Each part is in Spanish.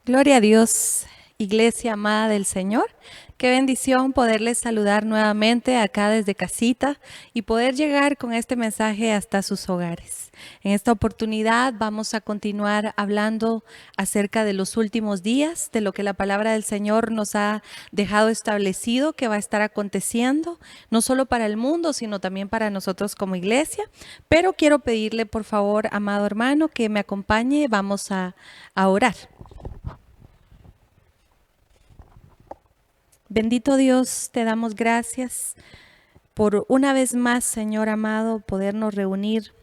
Gloria a Dios, iglesia amada del Señor. Qué bendición poderles saludar nuevamente acá desde casita y poder llegar con este mensaje hasta sus hogares. En esta oportunidad vamos a continuar hablando acerca de los últimos días, de lo que la palabra del Señor nos ha dejado establecido que va a estar aconteciendo, no solo para el mundo, sino también para nosotros como iglesia. Pero quiero pedirle, por favor, amado hermano, que me acompañe. Vamos a orar. Bendito Dios, te damos gracias por una vez más, Señor amado, podernos reunir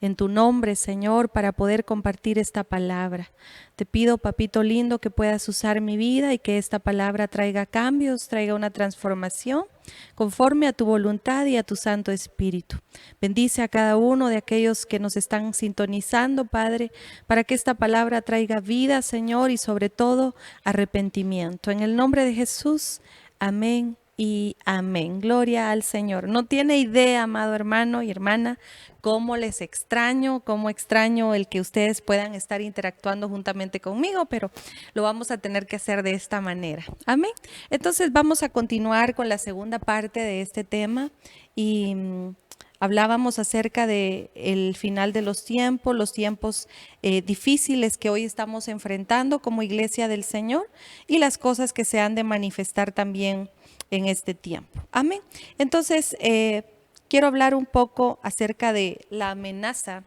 en tu nombre, Señor, para poder compartir esta palabra. Te pido, papito lindo, que puedas usar mi vida y que esta palabra traiga cambios, traiga una transformación conforme a tu voluntad y a tu Santo Espíritu. Bendice a cada uno de aquellos que nos están sintonizando, Padre, para que esta palabra traiga vida, Señor, y sobre todo arrepentimiento. En el nombre de Jesús, amén y amén. Gloria al Señor. No tiene idea, amado hermano y hermana, cómo les extraño, cómo extraño el que ustedes puedan estar interactuando juntamente conmigo, pero lo vamos a tener que hacer de esta manera. Amén. Entonces vamos a continuar con la segunda parte de este tema y hablábamos acerca de el final de los tiempos difíciles que hoy estamos enfrentando como iglesia del Señor y las cosas que se han de manifestar también en este tiempo. Amén. Entonces, quiero hablar un poco acerca de la amenaza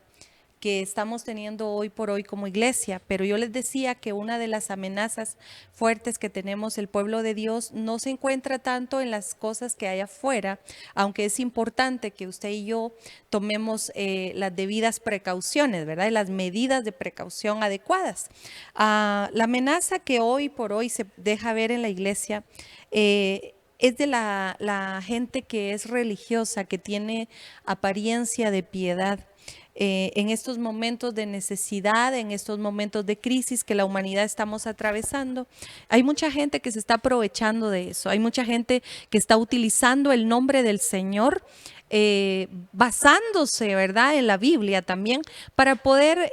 que estamos teniendo hoy por hoy como iglesia, pero yo les decía que una de las amenazas fuertes que tenemos el pueblo de Dios no se encuentra tanto en las cosas que hay afuera, aunque es importante que usted y yo tomemos las debidas precauciones, ¿verdad? Y las medidas de precaución adecuadas. La amenaza que hoy por hoy se deja ver en la iglesia es de la gente que es religiosa, que tiene apariencia de piedad. En estos momentos de necesidad, en estos momentos de crisis que la humanidad estamos atravesando, hay mucha gente que se está aprovechando de eso, hay mucha gente que está utilizando el nombre del Señor, basándose, ¿verdad?, en la Biblia también, para poder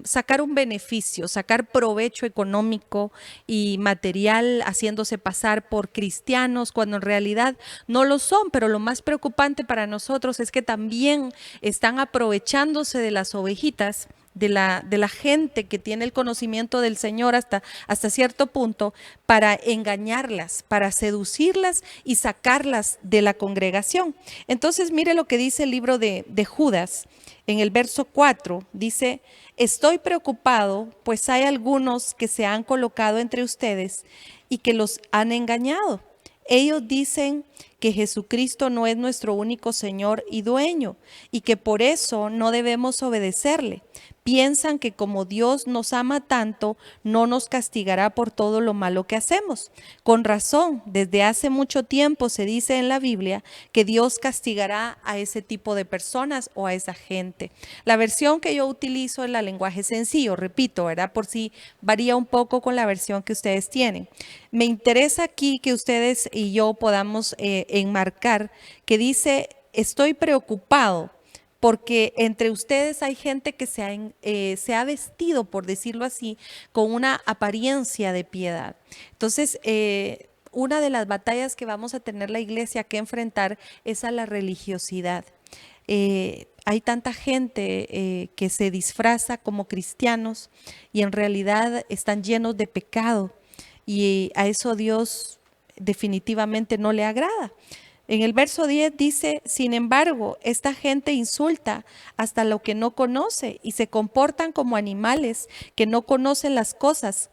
sacar un beneficio, sacar provecho económico y material, haciéndose pasar por cristianos, cuando en realidad no lo son. Pero lo más preocupante para nosotros es que también están aprovechándose de las ovejitas, de la gente que tiene el conocimiento del Señor hasta cierto punto, para engañarlas, para seducirlas y sacarlas de la congregación. Entonces, mire lo que dice el libro de Judas, en el verso 4, dice: estoy preocupado, pues hay algunos que se han colocado entre ustedes y que los han engañado. Ellos dicen que Jesucristo no es nuestro único Señor y dueño, y que por eso no debemos obedecerle. Piensan que como Dios nos ama tanto, no nos castigará por todo lo malo que hacemos. Con razón, desde hace mucho tiempo se dice en la Biblia que Dios castigará a ese tipo de personas o a esa gente. La versión que yo utilizo es el lenguaje sencillo, repito, ¿verdad? Por si varía un poco con la versión que ustedes tienen. Me interesa aquí que ustedes y yo podamos enmarcar que dice: estoy preocupado porque entre ustedes hay gente que se ha vestido, por decirlo así, con una apariencia de piedad. Entonces, una de las batallas que vamos a tener la iglesia que enfrentar es a la religiosidad. Hay tanta gente que se disfraza como cristianos y en realidad están llenos de pecado, y a eso Dios definitivamente no le agrada. En el verso 10 dice: sin embargo, esta gente insulta hasta lo que no conoce y se comportan como animales que no conocen las cosas,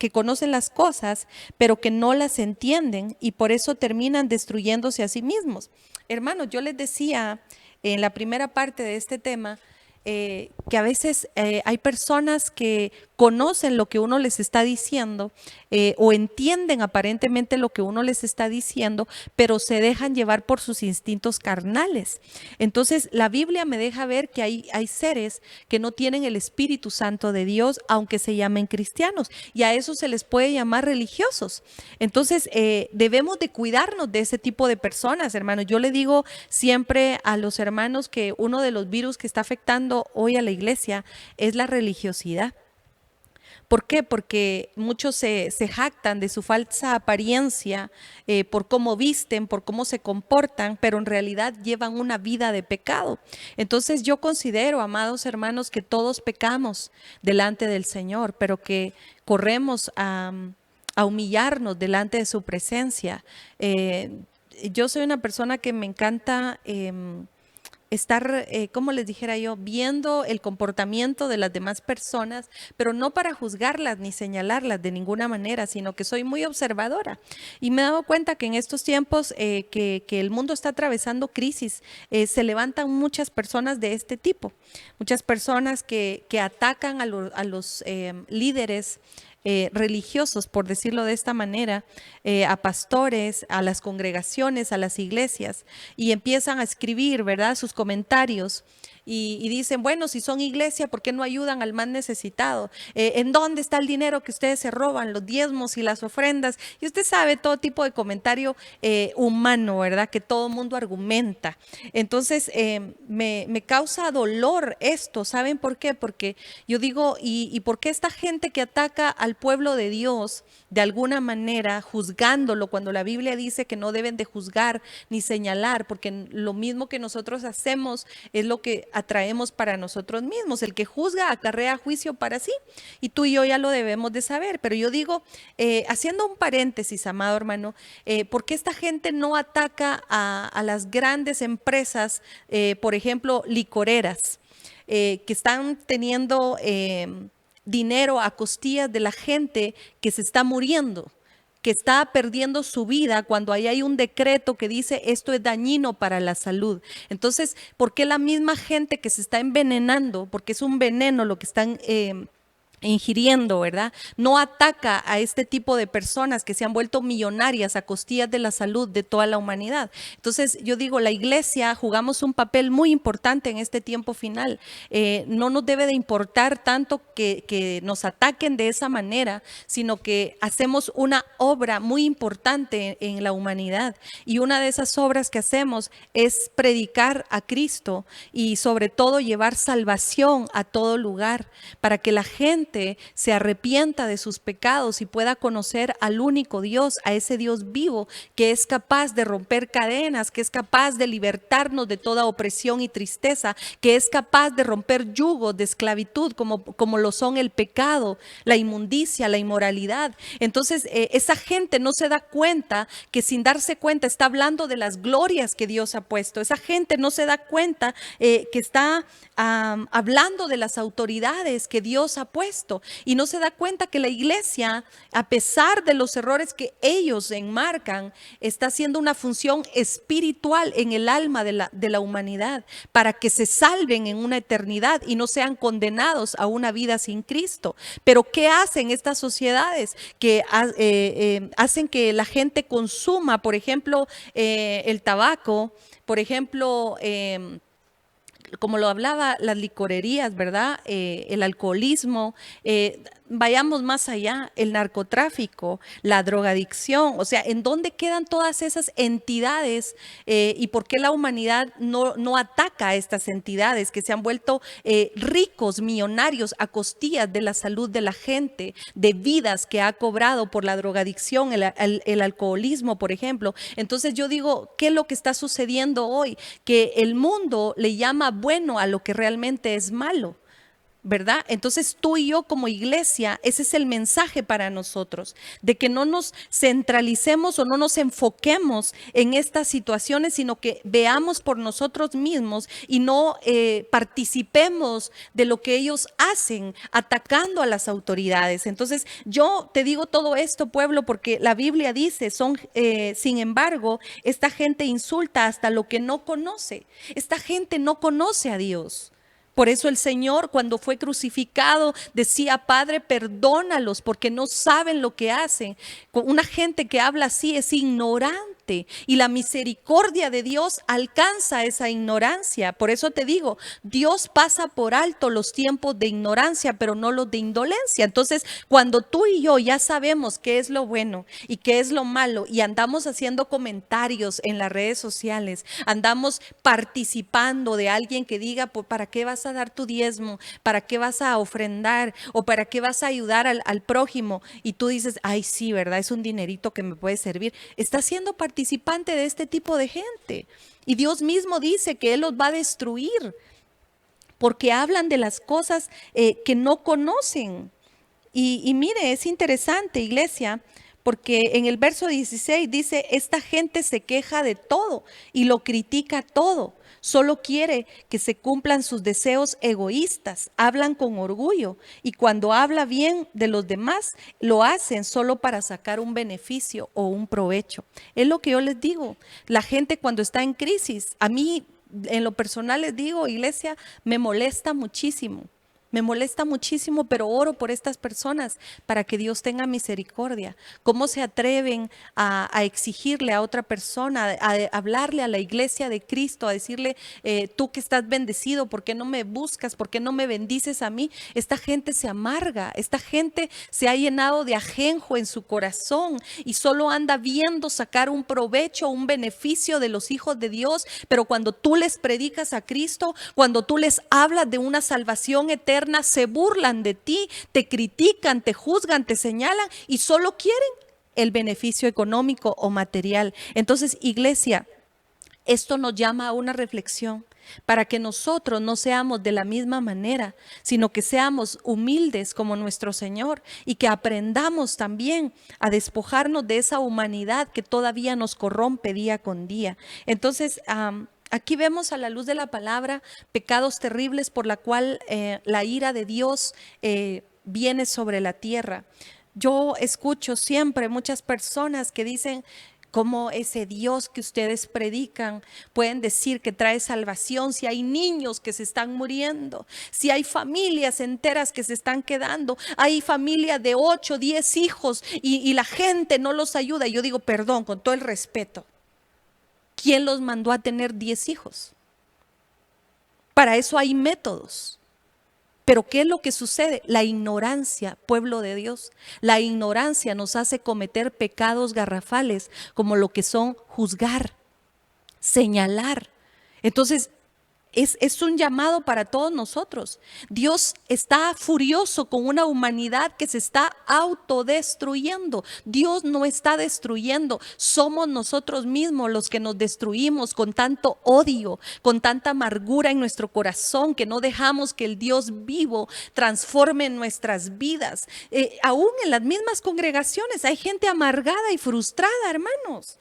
pero que no las entienden, y por eso terminan destruyéndose a sí mismos. Hermanos, yo les decía en la primera parte de este tema que a veces hay personas que conocen lo que uno les está diciendo o entienden aparentemente lo que uno les está diciendo, pero se dejan llevar por sus instintos carnales. Entonces, la Biblia me deja ver que hay seres que no tienen el Espíritu Santo de Dios, aunque se llamen cristianos, y a eso se les puede llamar religiosos. Entonces, debemos de cuidarnos de ese tipo de personas, hermanos. Yo le digo siempre a los hermanos que uno de los virus que está afectando hoy a la iglesia es la religiosidad. ¿Por qué? Porque muchos se jactan de su falsa apariencia por cómo visten, por cómo se comportan, pero en realidad llevan una vida de pecado. Entonces yo considero, amados hermanos, que todos pecamos delante del Señor, pero que corremos a humillarnos delante de su presencia. Yo soy una persona que me encanta estar, como les dijera yo, viendo el comportamiento de las demás personas, pero no para juzgarlas ni señalarlas de ninguna manera, sino que soy muy observadora. Y me he dado cuenta que en estos tiempos que el mundo está atravesando crisis, se levantan muchas personas de este tipo, muchas personas que atacan a los líderes religiosos, por decirlo de esta manera, a pastores, a las congregaciones, a las iglesias, y empiezan a escribir, ¿verdad?, sus comentarios. Y dicen, bueno, si son iglesia, ¿por qué no ayudan al más necesitado? ¿En dónde está el dinero que ustedes se roban, los diezmos y las ofrendas? Y usted sabe todo tipo de comentario humano, ¿verdad? Que todo mundo argumenta. Entonces, me causa dolor esto. ¿Saben por qué? Porque yo digo, ¿y por qué esta gente que ataca al pueblo de Dios de alguna manera, juzgándolo, cuando la Biblia dice que no deben de juzgar ni señalar, porque lo mismo que nosotros hacemos es lo que atraemos para nosotros mismos? El que juzga acarrea juicio para sí, y tú y yo ya lo debemos de saber. Pero yo digo, haciendo un paréntesis, amado hermano, ¿por qué esta gente no ataca a las grandes empresas, por ejemplo, licoreras, que están teniendo dinero a costillas de la gente que se está muriendo, que está perdiendo su vida, cuando ahí hay un decreto que dice esto es dañino para la salud? Entonces, ¿por qué la misma gente que se está envenenando, porque es un veneno lo que están ingiriendo, ¿verdad?, no ataca a este tipo de personas que se han vuelto millonarias a costillas de la salud de toda la humanidad? Entonces yo digo, la iglesia jugamos un papel muy importante en este tiempo final. No nos debe de importar tanto que nos ataquen de esa manera, sino que hacemos una obra muy importante en la humanidad, y una de esas obras que hacemos es predicar a Cristo y sobre todo llevar salvación a todo lugar, para que la gente se arrepienta de sus pecados y pueda conocer al único Dios, a ese Dios vivo que es capaz de romper cadenas, que es capaz de libertarnos de toda opresión y tristeza, que es capaz de romper yugos de esclavitud como lo son el pecado, la inmundicia, la inmoralidad. Entonces esa gente no se da cuenta que, sin darse cuenta, está hablando de las glorias que Dios ha puesto. Esa gente no se da cuenta que está hablando de las autoridades que Dios ha puesto, y no se da cuenta que la iglesia, a pesar de los errores que ellos enmarcan, está haciendo una función espiritual en el alma de la humanidad, para que se salven en una eternidad y no sean condenados a una vida sin Cristo. Pero ¿qué hacen estas sociedades? Que hacen que la gente consuma, por ejemplo, el tabaco, por ejemplo, como lo hablaba, las licorerías, ¿verdad? El alcoholismo, vayamos más allá, el narcotráfico, la drogadicción. O sea, ¿en dónde quedan todas esas entidades? ¿Y por qué la humanidad no ataca a estas entidades que se han vuelto ricos, millonarios, a costillas de la salud de la gente, de vidas que ha cobrado por la drogadicción, el alcoholismo, por ejemplo? Entonces yo digo, ¿qué es lo que está sucediendo hoy? Que el mundo le llama bueno a lo que realmente es malo, ¿verdad? Entonces tú y yo como iglesia, ese es el mensaje para nosotros, de que no nos centralicemos o no nos enfoquemos en estas situaciones, sino que veamos por nosotros mismos y no participemos de lo que ellos hacen atacando a las autoridades. Entonces yo te digo todo esto, pueblo, porque la Biblia dice, sin embargo, esta gente insulta hasta lo que no conoce. Esta gente no conoce a Dios. Por eso el Señor, cuando fue crucificado, decía: Padre, perdónalos porque no saben lo que hacen. Una gente que habla así es ignorante ignorante. Y la misericordia de Dios alcanza esa ignorancia. Por eso te digo, Dios pasa por alto los tiempos de ignorancia, pero no los de indolencia. Entonces, cuando tú y yo ya sabemos qué es lo bueno y qué es lo malo y andamos haciendo comentarios en las redes sociales, andamos participando de alguien que diga, pues, ¿para qué vas a dar tu diezmo? ¿Para qué vas a ofrendar? ¿O para qué vas a ayudar al prójimo? Y tú dices, ay, sí, ¿verdad? Es un dinerito que me puede servir. Estás siendo participante de este tipo de gente. Y Dios mismo dice que Él los va a destruir porque hablan de las cosas que no conocen. Y mire, es interesante, iglesia, porque en el verso 16 dice, esta gente se queja de todo y lo critica todo. Solo quiere que se cumplan sus deseos egoístas, hablan con orgullo y cuando habla bien de los demás, lo hacen solo para sacar un beneficio o un provecho. Es lo que yo les digo, la gente cuando está en crisis, a mí en lo personal les digo, iglesia, me molesta muchísimo. Me molesta muchísimo, pero oro por estas personas para que Dios tenga misericordia. ¿Cómo se atreven a exigirle a otra persona, a hablarle a la iglesia de Cristo, a decirle, tú que estás bendecido, ¿por qué no me buscas? ¿Por qué no me bendices a mí? Esta gente se amarga, esta gente se ha llenado de ajenjo en su corazón y solo anda viendo sacar un provecho, un beneficio de los hijos de Dios, pero cuando tú les predicas a Cristo, cuando tú les hablas de una salvación eterna, se burlan de ti, te critican, te juzgan, te señalan y solo quieren el beneficio económico o material. Entonces, iglesia, esto nos llama a una reflexión para que nosotros no seamos de la misma manera, sino que seamos humildes como nuestro Señor y que aprendamos también a despojarnos de esa humanidad que todavía nos corrompe día con día. Entonces, aquí vemos a la luz de la palabra pecados terribles por la cual la ira de Dios viene sobre la tierra. Yo escucho siempre muchas personas que dicen, cómo ese Dios que ustedes predican pueden decir que trae salvación si hay niños que se están muriendo, si hay familias enteras que se están quedando, hay familias de 8, 10 hijos y la gente no los ayuda. Y yo digo, perdón, con todo el respeto, ¿quién los mandó a tener 10 hijos? Para eso hay métodos. Pero ¿qué es lo que sucede? La ignorancia, pueblo de Dios. La ignorancia nos hace cometer pecados garrafales como lo que son juzgar, señalar. Entonces, es un llamado para todos nosotros. Dios está furioso con una humanidad que se está autodestruyendo. Dios no está destruyendo. Somos nosotros mismos los que nos destruimos con tanto odio, con tanta amargura en nuestro corazón, que no dejamos que el Dios vivo transforme nuestras vidas. Aún en las mismas congregaciones hay gente amargada y frustrada, hermanos.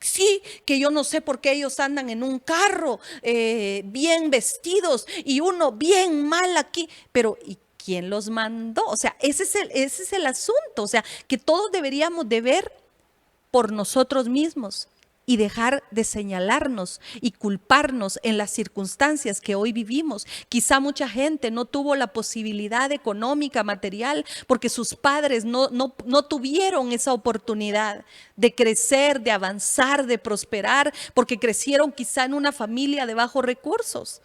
Sí, que yo no sé por qué ellos andan en un carro bien vestidos y uno bien mal aquí, pero ¿y quién los mandó? O sea, ese es el asunto, o sea, que todos deberíamos de ver por nosotros mismos y dejar de señalarnos y culparnos en las circunstancias que hoy vivimos. Quizá mucha gente no tuvo la posibilidad económica, material, porque sus padres no tuvieron esa oportunidad de crecer, de avanzar, de prosperar, porque crecieron quizá en una familia de bajos recursos.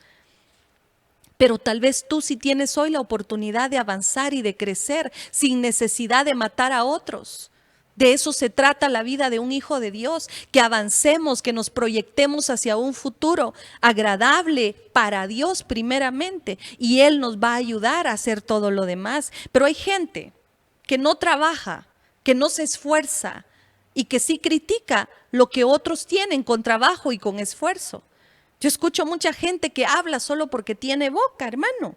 Pero tal vez tú sí tienes hoy la oportunidad de avanzar y de crecer sin necesidad de matar a otros. De eso se trata la vida de un hijo de Dios, que avancemos, que nos proyectemos hacia un futuro agradable para Dios primeramente, y Él nos va a ayudar a hacer todo lo demás. Pero hay gente que no trabaja, que no se esfuerza y que sí critica lo que otros tienen con trabajo y con esfuerzo. Yo escucho mucha gente que habla solo porque tiene boca, hermano.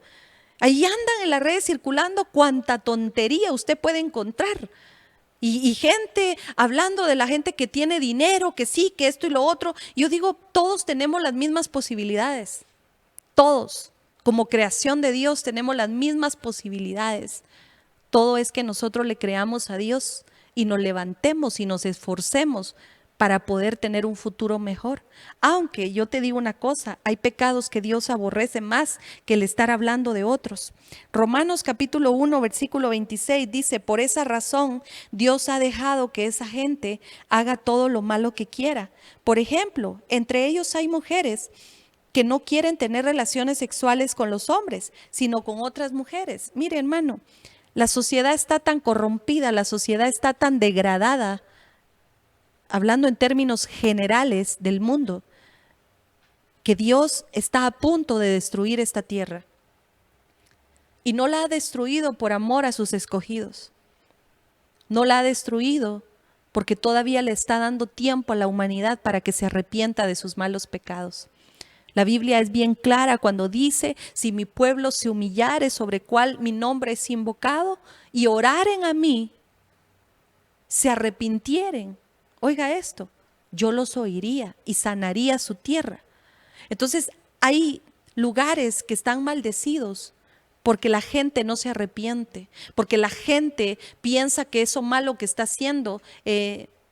Ahí andan en las redes circulando cuánta tontería usted puede encontrar. Y gente hablando de la gente que tiene dinero, que sí, que esto y lo otro. Yo digo, todos tenemos las mismas posibilidades. Todos, como creación de Dios, tenemos las mismas posibilidades. Todo es que nosotros le creamos a Dios y nos levantemos y nos esforcemos para poder tener un futuro mejor. Aunque yo te digo una cosa, hay pecados que Dios aborrece más que el estar hablando de otros. Romanos capítulo 1, versículo 26 dice, por esa razón Dios ha dejado que esa gente haga todo lo malo que quiera. Por ejemplo, entre ellos hay mujeres que no quieren tener relaciones sexuales con los hombres, sino con otras mujeres. Mire, hermano, la sociedad está tan corrompida, la sociedad está tan degradada, hablando en términos generales del mundo, que Dios está a punto de destruir esta tierra. Y no la ha destruido por amor a sus escogidos. No la ha destruido porque todavía le está dando tiempo a la humanidad para que se arrepienta de sus malos pecados. La Biblia es bien clara cuando dice, si mi pueblo se humillare sobre cual mi nombre es invocado y oraren a mí, se arrepintieren. Oiga esto, yo los oiría y sanaría su tierra. Entonces hay lugares que están maldecidos porque la gente no se arrepiente, porque la gente piensa que eso malo que está haciendo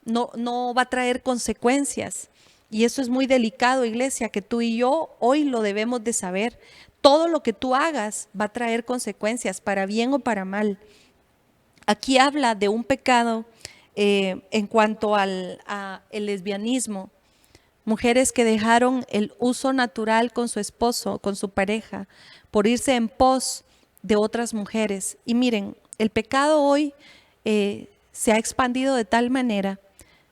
no va a traer consecuencias. Y eso es muy delicado, iglesia, que tú y yo hoy lo debemos de saber. Todo lo que tú hagas va a traer consecuencias, para bien o para mal. Aquí habla de un pecado en cuanto al lesbianismo. Mujeres que dejaron el uso natural con su esposo, con su pareja, por irse en pos de otras mujeres. Y miren, el pecado hoy se ha expandido de tal manera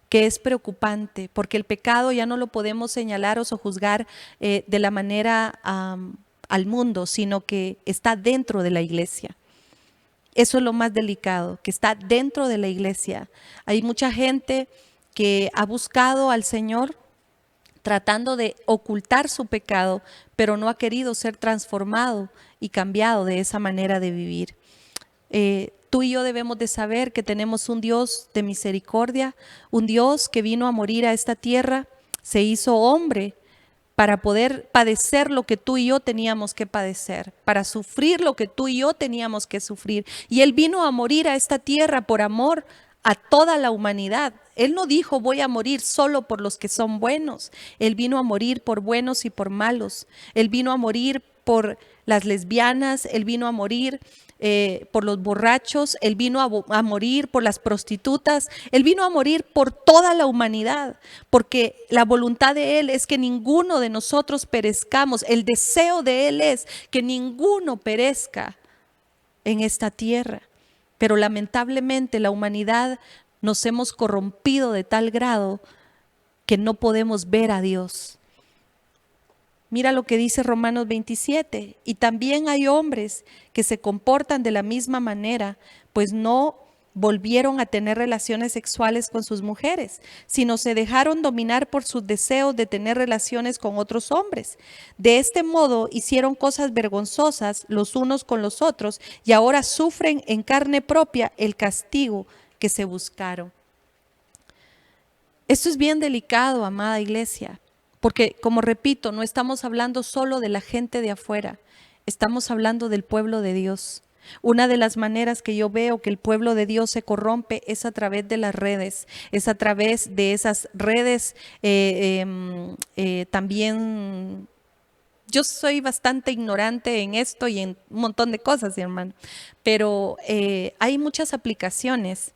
que es preocupante, porque el pecado ya no lo podemos señalar o sojuzgar de la manera al mundo, sino que está dentro de la iglesia. Eso es lo más delicado, que está dentro de la iglesia. Hay mucha gente que ha buscado al Señor tratando de ocultar su pecado, pero no ha querido ser transformado y cambiado de esa manera de vivir. Tú y yo debemos de saber que tenemos un Dios de misericordia, un Dios que vino a morir a esta tierra, se hizo hombre para poder padecer lo que tú y yo teníamos que padecer, para sufrir lo que tú y yo teníamos que sufrir. Y Él vino a morir a esta tierra por amor a toda la humanidad. Él no dijo voy a morir solo por los que son buenos. Él vino a morir por buenos y por malos. Él vino a morir por las lesbianas, Él vino a morir por los borrachos, Él vino a morir por las prostitutas, Él vino a morir por toda la humanidad, porque la voluntad de Él es que ninguno de nosotros perezcamos. El deseo de Él es que ninguno perezca en esta tierra. Pero lamentablemente la humanidad nos hemos corrompido de tal grado que no podemos ver a Dios. Mira lo que dice Romanos 27, y también hay hombres que se comportan de la misma manera, pues no volvieron a tener relaciones sexuales con sus mujeres, sino se dejaron dominar por sus deseos de tener relaciones con otros hombres. De este modo hicieron cosas vergonzosas los unos con los otros y ahora sufren en carne propia el castigo que se buscaron. Esto es bien delicado, amada iglesia. Porque, como repito, no estamos hablando solo de la gente de afuera, estamos hablando del pueblo de Dios. Una de las maneras que yo veo que el pueblo de Dios se corrompe es a través de las redes, es a través de esas redes también. Yo soy bastante ignorante en esto y en un montón de cosas, hermano, pero hay muchas aplicaciones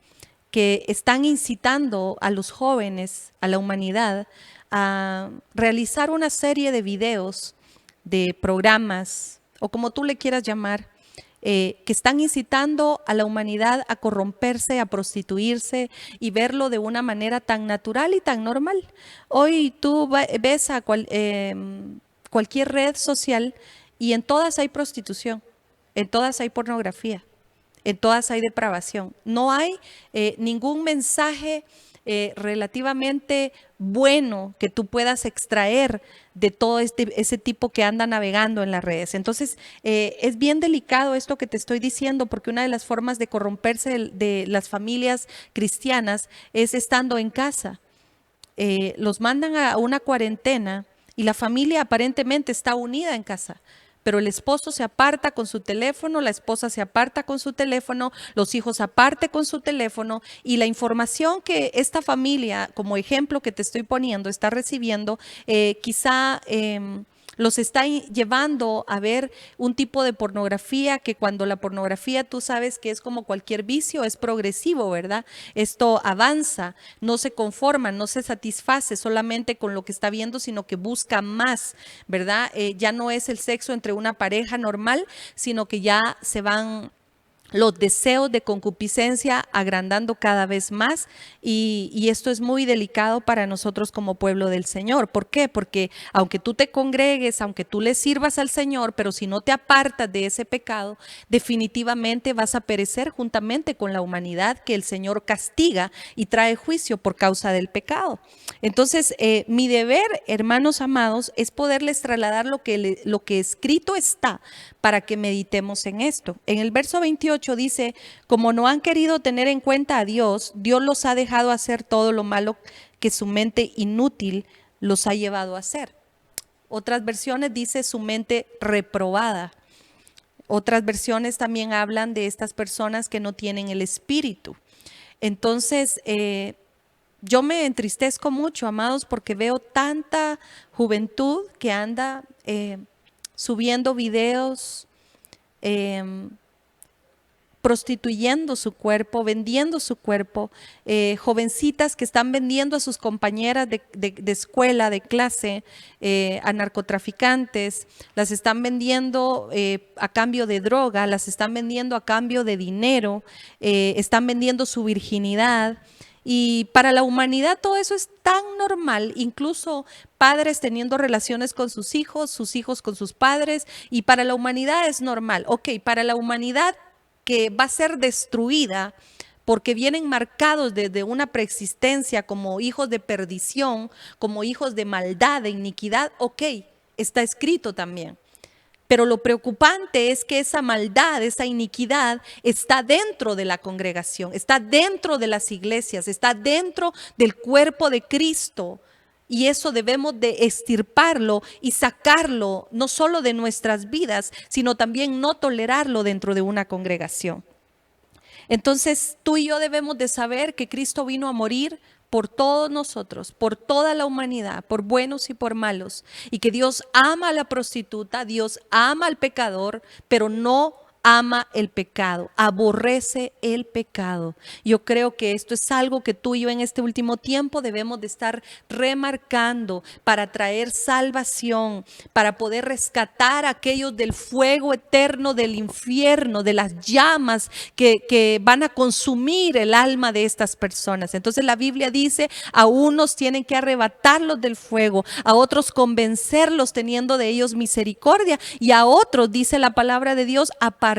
que están incitando a los jóvenes, a la humanidad, a realizar una serie de videos, de programas, o como tú le quieras llamar, que están incitando a la humanidad a corromperse, a prostituirse y verlo de una manera tan natural y tan normal. Hoy tú ves a cualquier red social y en todas hay prostitución, en todas hay pornografía, en todas hay depravación. No hay ningún mensaje relativamente bueno que tú puedas extraer de todo ese tipo que anda navegando en las redes. Entonces, es bien delicado esto que te estoy diciendo, porque una de las formas de corromperse de las familias cristianas es estando en casa. Los mandan a una cuarentena y la familia aparentemente está unida en casa, pero el esposo se aparta con su teléfono, la esposa se aparta con su teléfono, los hijos aparte con su teléfono, y la información que esta familia, como ejemplo que te estoy poniendo, está recibiendo, quizá los está llevando a ver un tipo de pornografía que, cuando la pornografía, tú sabes que es como cualquier vicio, es progresivo, ¿verdad? Esto avanza, no se conforma, no se satisface solamente con lo que está viendo, sino que busca más, ¿verdad? Ya no es el sexo entre una pareja normal, sino que ya se van los deseos de concupiscencia agrandando cada vez más, y esto es muy delicado para nosotros como pueblo del Señor. ¿Por qué? Porque aunque tú te congregues, aunque tú le sirvas al Señor, pero si no te apartas de ese pecado, definitivamente vas a perecer juntamente con la humanidad que el Señor castiga y trae juicio por causa del pecado. Entonces, mi deber, hermanos amados, es poderles trasladar lo que escrito está, para que meditemos en esto. En el verso 28 dice: como no han querido tener en cuenta a Dios, Dios los ha dejado hacer todo lo malo que su mente inútil los ha llevado a hacer. Otras versiones dice su mente reprobada. Otras versiones también hablan de estas personas que no tienen el espíritu. Entonces, yo me entristezco mucho, amados, porque veo tanta juventud que anda subiendo videos, prostituyendo su cuerpo, vendiendo su cuerpo, jovencitas que están vendiendo a sus compañeras de escuela, de clase, a narcotraficantes, las están vendiendo a cambio de droga, las están vendiendo a cambio de dinero, están vendiendo su virginidad. Y para la humanidad todo eso es tan normal, incluso padres teniendo relaciones con sus hijos con sus padres, y para la humanidad es normal. Ok, para la humanidad que va a ser destruida porque vienen marcados desde una preexistencia como hijos de perdición, como hijos de maldad, de iniquidad, ok, está escrito también. Pero lo preocupante es que esa maldad, esa iniquidad está dentro de la congregación, está dentro de las iglesias, está dentro del cuerpo de Cristo. Y eso debemos de extirparlo y sacarlo no solo de nuestras vidas, sino también no tolerarlo dentro de una congregación. Entonces tú y yo debemos de saber que Cristo vino a morir por todos nosotros, por toda la humanidad, por buenos y por malos, y que Dios ama a la prostituta, Dios ama al pecador, pero no ama el pecado, aborrece el pecado. Yo creo que esto es algo que tú y yo en este último tiempo debemos de estar remarcando para traer salvación, para poder rescatar a aquellos del fuego eterno del infierno, de las llamas que van a consumir el alma de estas personas. Entonces la Biblia dice: a unos tienen que arrebatarlos del fuego, a otros convencerlos teniendo de ellos misericordia, y a otros, dice la palabra de Dios, apartarse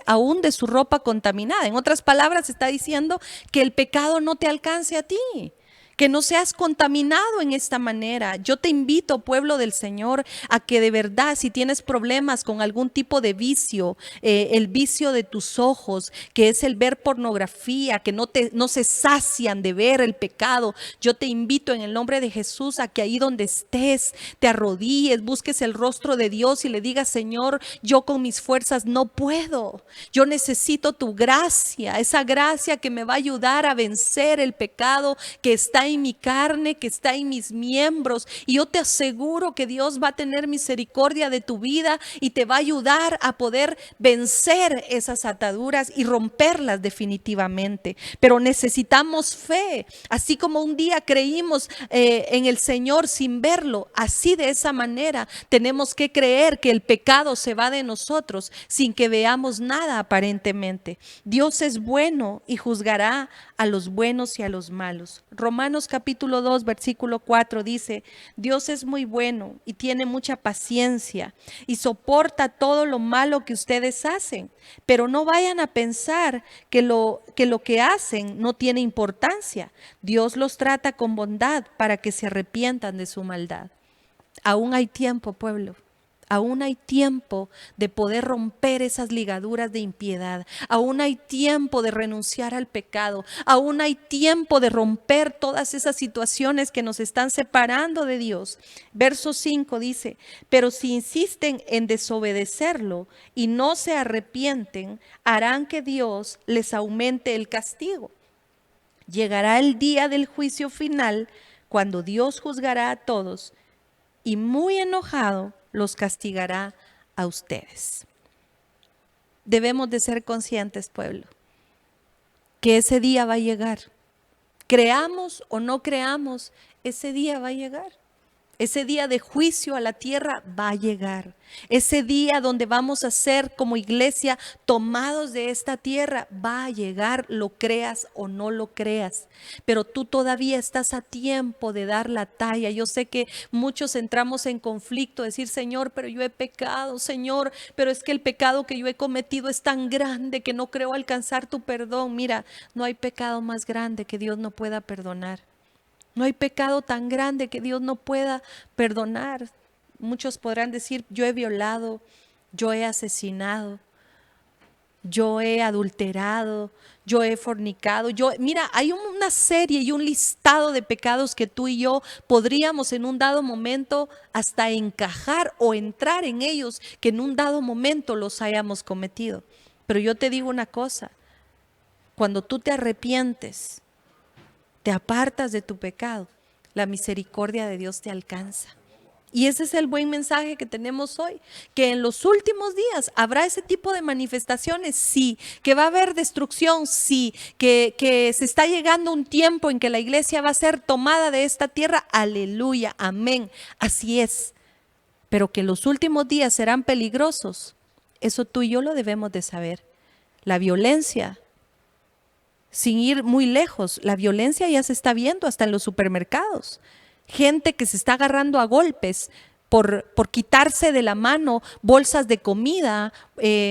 aún de su ropa contaminada. En otras palabras, está diciendo que el pecado no te alcance a ti, que no seas contaminado en esta manera. Yo te invito, pueblo del Señor, a que de verdad, si tienes problemas con algún tipo de vicio, el vicio de tus ojos, que es el ver pornografía, que no se sacian de ver el pecado, yo te invito en el nombre de Jesús a que ahí donde estés, te arrodilles, busques el rostro de Dios y le digas: Señor, yo con mis fuerzas no puedo, yo necesito tu gracia, esa gracia que me va a ayudar a vencer el pecado que está en mi carne, que está en mis miembros. Y yo te aseguro que Dios va a tener misericordia de tu vida y te va a ayudar a poder vencer esas ataduras y romperlas definitivamente. Pero necesitamos fe, así como un día creímos en el Señor sin verlo, así de esa manera tenemos que creer que el pecado se va de nosotros sin que veamos nada aparentemente. Dios es bueno y juzgará a los buenos y a los malos. Romanos capítulo 2, versículo 4 dice: Dios es muy bueno y tiene mucha paciencia y soporta todo lo malo que ustedes hacen, pero no vayan a pensar que lo que hacen no tiene importancia. Dios los trata con bondad para que se arrepientan de su maldad. Aún hay tiempo, pueblo. Aún hay tiempo de poder romper esas ligaduras de impiedad. Aún hay tiempo de renunciar al pecado. Aún hay tiempo de romper todas esas situaciones que nos están separando de Dios. Verso 5 dice, pero si insisten en desobedecerlo y no se arrepienten, harán que Dios les aumente el castigo. Llegará el día del juicio final, cuando Dios juzgará a todos y muy enojado los castigará a ustedes. Debemos de ser conscientes, pueblo, que ese día va a llegar. Creamos o no creamos, ese día va a llegar. Ese día de juicio a la tierra va a llegar. Ese día donde vamos a ser como iglesia tomados de esta tierra va a llegar, lo creas o no lo creas. Pero tú todavía estás a tiempo de dar la talla. Yo sé que muchos entramos en conflicto, decir, Señor, pero yo he pecado, Señor, pero es que el pecado que yo he cometido es tan grande que no creo alcanzar tu perdón. Mira, no hay pecado más grande que Dios no pueda perdonar. No hay pecado tan grande que Dios no pueda perdonar. Muchos podrán decir, yo he violado, yo he asesinado, yo he adulterado, yo he fornicado. Mira, hay una serie y un listado de pecados que tú y yo podríamos en un dado momento hasta encajar o entrar en ellos, que en un dado momento los hayamos cometido. Pero yo te digo una cosa, cuando tú te arrepientes, te apartas de tu pecado, la misericordia de Dios te alcanza. Y ese es el buen mensaje que tenemos hoy, que en los últimos días habrá ese tipo de manifestaciones, sí, que va a haber destrucción, sí, que se está llegando un tiempo en que la iglesia va a ser tomada de esta tierra, aleluya, amén, así es, pero que los últimos días serán peligrosos, eso tú y yo lo debemos de saber. La violencia, sin ir muy lejos, la violencia ya se está viendo hasta en los supermercados. Gente que se está agarrando a golpes por quitarse de la mano bolsas de comida,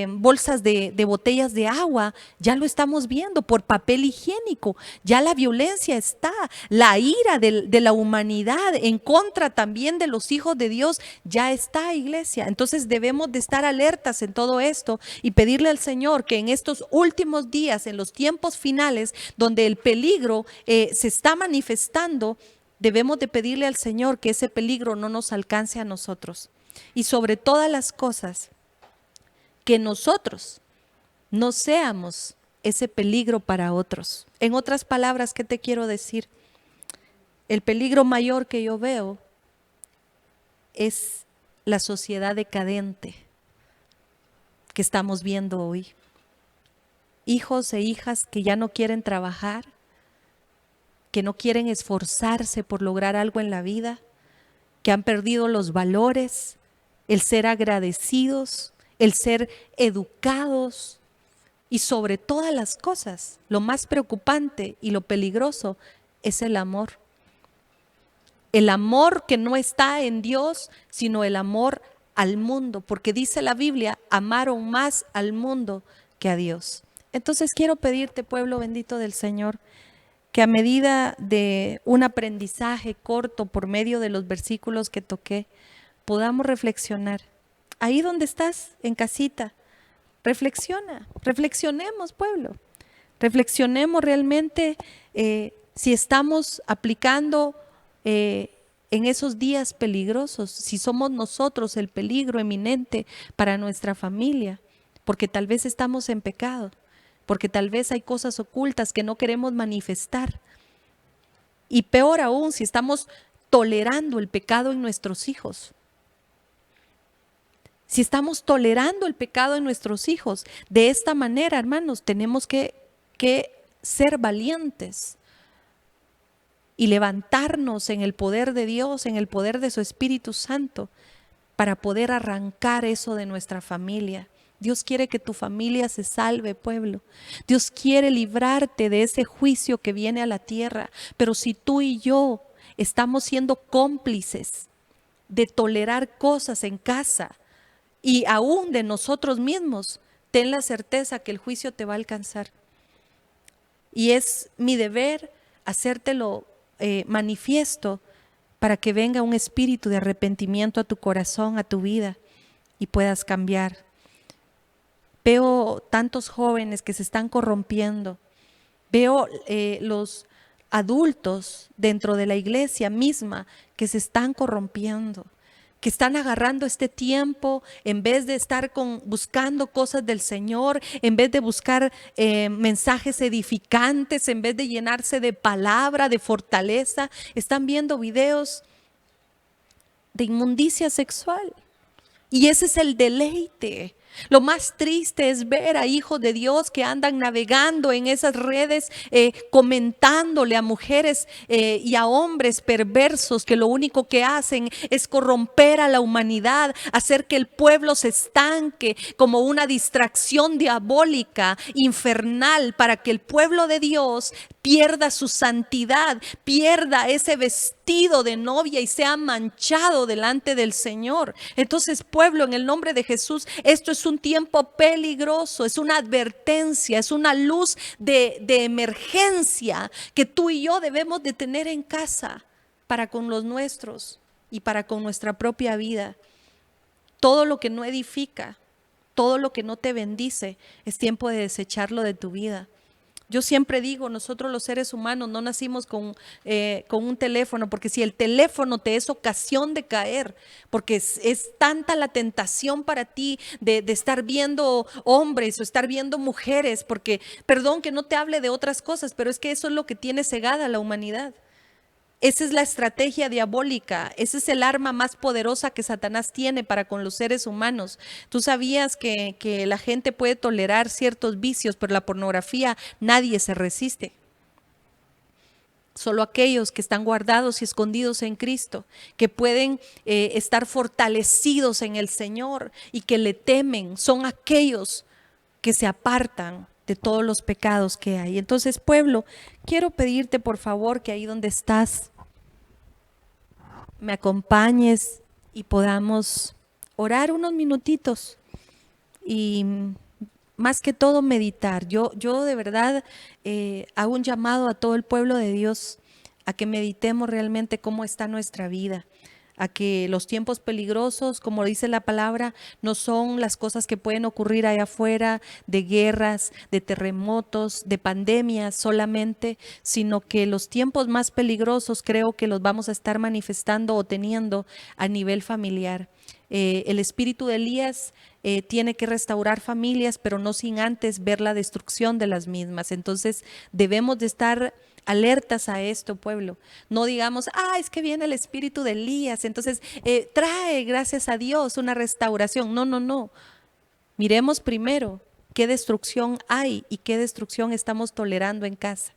bolsas de botellas de agua. Ya lo estamos viendo, por papel higiénico. Ya la violencia está, la ira de la humanidad en contra también de los hijos de Dios ya está, iglesia. Entonces debemos de estar alertas en todo esto y pedirle al Señor que en estos últimos días, en los tiempos finales, donde el peligro se está manifestando, debemos de pedirle al Señor que ese peligro no nos alcance a nosotros. Y sobre todas las cosas, que nosotros no seamos ese peligro para otros. En otras palabras, ¿qué te quiero decir? El peligro mayor que yo veo es la sociedad decadente que estamos viendo hoy. Hijos e hijas que ya no quieren trabajar, que no quieren esforzarse por lograr algo en la vida, que han perdido los valores, el ser agradecidos, el ser educados y sobre todas las cosas, lo más preocupante y lo peligroso es el amor. El amor que no está en Dios, sino el amor al mundo, porque dice la Biblia, amaron más al mundo que a Dios. Entonces quiero pedirte, pueblo bendito del Señor, que a medida de un aprendizaje corto por medio de los versículos que toqué, podamos reflexionar. Ahí donde estás, en casita, reflexionemos, pueblo. Reflexionemos realmente si estamos aplicando en esos días peligrosos, si somos nosotros el peligro eminente para nuestra familia, porque tal vez estamos en pecado, porque tal vez hay cosas ocultas que no queremos manifestar. Y peor aún, si estamos tolerando el pecado en nuestros hijos. Si estamos tolerando el pecado en nuestros hijos, de esta manera, hermanos, tenemos que ser valientes y levantarnos en el poder de Dios, en el poder de su Espíritu Santo, para poder arrancar eso de nuestra familia. Dios quiere que tu familia se salve, pueblo. Dios quiere librarte de ese juicio que viene a la tierra. Pero si tú y yo estamos siendo cómplices de tolerar cosas en casa y aún de nosotros mismos, ten la certeza que el juicio te va a alcanzar. Y es mi deber hacértelo manifiesto para que venga un espíritu de arrepentimiento a tu corazón, a tu vida. y puedas cambiar. Veo tantos jóvenes que se están corrompiendo. Veo los adultos dentro de la iglesia misma que se están corrompiendo, que están agarrando este tiempo en vez de estar buscando cosas del Señor, en vez de buscar mensajes edificantes, en vez de llenarse de palabra, de fortaleza, están viendo videos de inmundicia sexual. Y ese es el deleite. Lo más triste es ver a hijos de Dios que andan navegando en esas redes, comentándole a mujeres y a hombres perversos que lo único que hacen es corromper a la humanidad, hacer que el pueblo se estanque como una distracción diabólica, infernal, para que el pueblo de Dios pierda su santidad, pierda ese vestido de novia y sea manchado delante del Señor. Entonces, pueblo, en el nombre de Jesús, esto es un tiempo peligroso, es una advertencia, es una luz de emergencia que tú y yo debemos de tener en casa para con los nuestros y para con nuestra propia vida. Todo lo que no edifica, todo lo que no te bendice, es tiempo de desecharlo de tu vida. Yo siempre digo, nosotros los seres humanos no nacimos con un teléfono, porque si el teléfono te es ocasión de caer, porque es tanta la tentación para ti de estar viendo hombres o estar viendo mujeres, porque, perdón que no te hable de otras cosas, pero es que eso es lo que tiene cegada a la humanidad. Esa es la estrategia diabólica, ese es el arma más poderosa que Satanás tiene para con los seres humanos. Tú sabías que la gente puede tolerar ciertos vicios, pero la pornografía nadie se resiste. Solo aquellos que están guardados y escondidos en Cristo, que pueden estar fortalecidos en el Señor y que le temen, son aquellos que se apartan de todos los pecados que hay. Entonces, pueblo, quiero pedirte por favor que ahí donde estás me acompañes y podamos orar unos minutitos y más que todo meditar. Yo de verdad hago un llamado a todo el pueblo de Dios a que meditemos realmente cómo está nuestra vida, a que los tiempos peligrosos, como dice la palabra, no son las cosas que pueden ocurrir allá afuera, de guerras, de terremotos, de pandemias solamente, sino que los tiempos más peligrosos creo que los vamos a estar manifestando o teniendo a nivel familiar. El espíritu de Elías tiene que restaurar familias, pero no sin antes ver la destrucción de las mismas. Entonces debemos de estar alertas a esto, pueblo. No digamos, es que viene el espíritu de Elías, entonces trae, gracias a Dios, una restauración. No, no, no. Miremos primero qué destrucción hay y qué destrucción estamos tolerando en casa.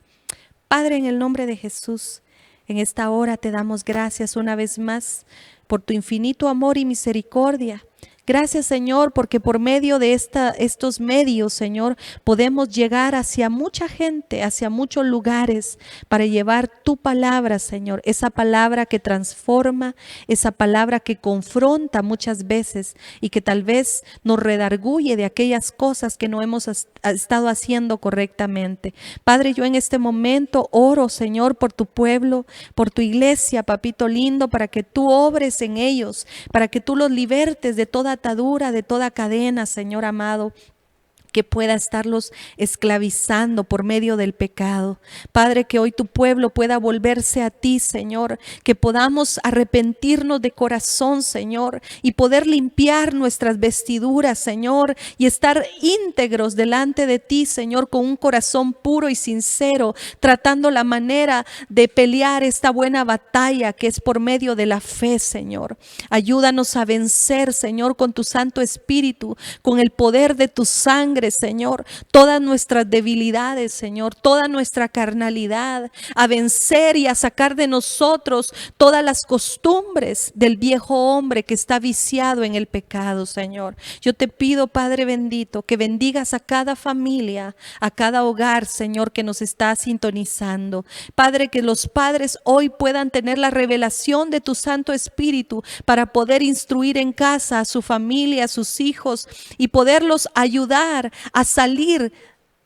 Padre, en el nombre de Jesús, en esta hora te damos gracias una vez más por tu infinito amor y misericordia. Gracias, Señor, porque por medio de estos medios, Señor, podemos llegar hacia mucha gente, hacia muchos lugares para llevar tu palabra, Señor, esa palabra que transforma, esa palabra que confronta muchas veces y que tal vez nos redarguye de aquellas cosas que no hemos estado haciendo correctamente. Padre, yo en este momento oro, Señor, por tu pueblo, por tu iglesia, papito lindo, para que tú obres en ellos, para que tú los libertes de toda atadura, de toda cadena, Señor amado, que pueda estarlos esclavizando por medio del pecado. Padre, que hoy tu pueblo pueda volverse a ti, Señor, que podamos arrepentirnos de corazón, Señor, y poder limpiar nuestras vestiduras, Señor, y estar íntegros delante de ti, Señor, con un corazón puro y sincero, tratando la manera de pelear esta buena batalla que es por medio de la fe, Señor. Ayúdanos a vencer, Señor, con tu Santo Espíritu, con el poder de tu sangre, Señor, todas nuestras debilidades, Señor, toda nuestra carnalidad, a vencer y a sacar de nosotros todas las costumbres del viejo hombre que está viciado en el pecado, Señor. Yo te pido, Padre bendito, que bendigas a cada familia, a cada hogar, Señor, que nos está sintonizando. Padre, que los padres hoy puedan tener la revelación de tu Santo Espíritu para poder instruir en casa a su familia, a sus hijos y poderlos ayudar a salir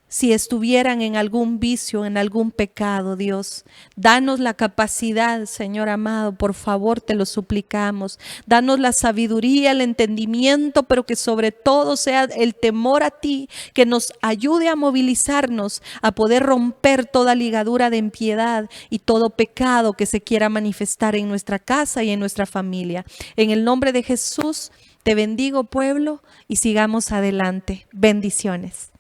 si estuvieran en algún vicio, en algún pecado, Dios. Danos la capacidad, Señor amado, por favor, te lo suplicamos. Danos la sabiduría, el entendimiento, pero que sobre todo sea el temor a ti, que nos ayude a movilizarnos, a poder romper toda ligadura de impiedad y todo pecado que se quiera manifestar en nuestra casa y en nuestra familia. En el nombre de Jesús, te bendigo, pueblo, y sigamos adelante. Bendiciones.